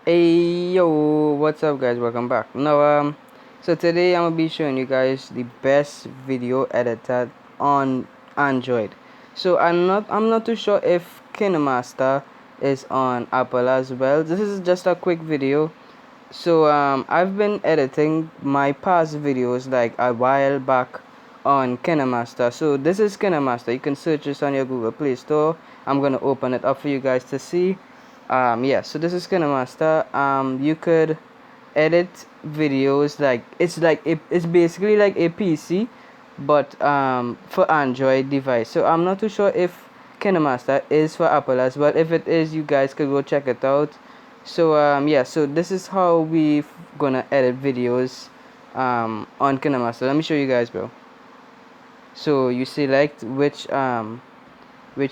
Hey yo, what's up guys? Welcome back. So today I'm gonna be showing you guys the best video editor on Android. So I'm not too sure if KineMaster is on Apple as well. This is just a quick video. So I've been editing my past videos like a while back on KineMaster. So this is KineMaster. You can search this on your Google Play Store. I'm gonna open it up for you guys to see. Yeah, so this is KineMaster. You could edit videos like it's basically like a PC, but for Android device. So I'm not too sure if KineMaster is for Apple as well. If it is, you guys could go check it out. So yeah, so this is how we gonna edit videos on KineMaster. Let me show you guys, bro. So you select which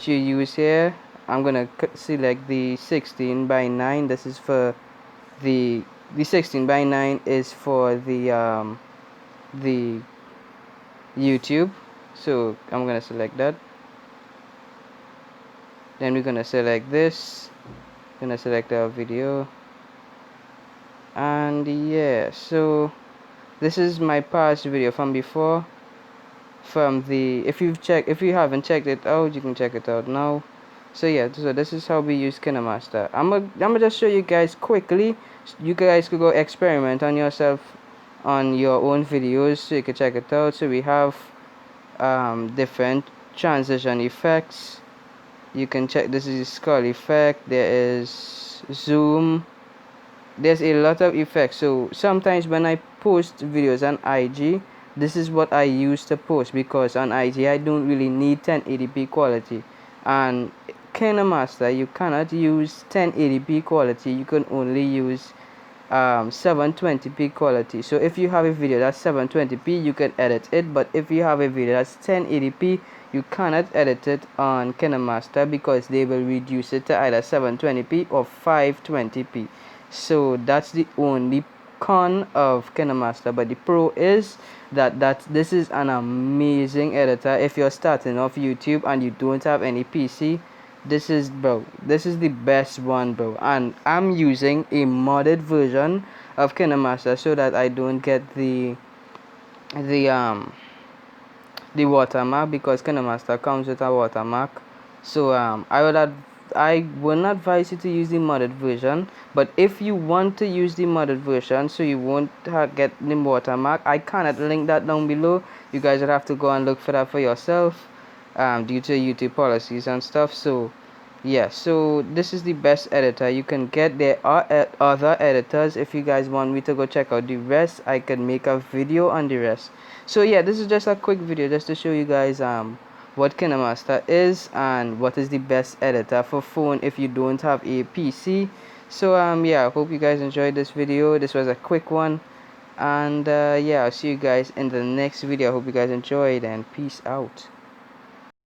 you use here. I'm gonna select the 16 by 9. This is for the 16 by 9 is for the YouTube. So I'm gonna select that. Then we're gonna select this. Gonna select our video. And yeah, so this is my past video from before. From the if you haven't checked it out, you can check it out now. So yeah, so this is how we use KineMaster. I'm gonna just show you guys quickly. You guys could go experiment on yourself on your own videos, so you can check it out. So we have different transition effects. You can check. This is skull effect. There is zoom. There's a lot of effects. So sometimes when I post videos on IG, this is what I use to post, because on IG I don't really need 1080p quality, and KineMaster you cannot use 1080p quality. You can only use 720p quality. So if you have a video that's 720p, you can edit it, but if you have a video that's 1080p, you cannot edit it on KineMaster, because they will reduce it to either 720p or 520p. So that's the only con of KineMaster. But the pro is that this is an amazing editor if you're starting off YouTube and you don't have any PC. This is the best one, bro. And I'm using a modded version of KineMaster so that I don't get the the watermark, because KineMaster comes with a watermark. So I will not advise you to use the modded version, but if you want to use the modded version so you won't get the watermark, I cannot link that down below. You guys would have to go and look for that for yourself, due to YouTube policies and stuff. So yeah, so this is the best editor you can get. There are other editors. If you guys want me to go check out the rest, I can make a video on the rest. So yeah, this is just a quick video just to show you guys what KineMaster is and what is the best editor for phone if you don't have a PC. So yeah, I hope you guys enjoyed this video. This was a quick one, and yeah, I'll see you guys in the next video. I hope you guys enjoyed, and peace out.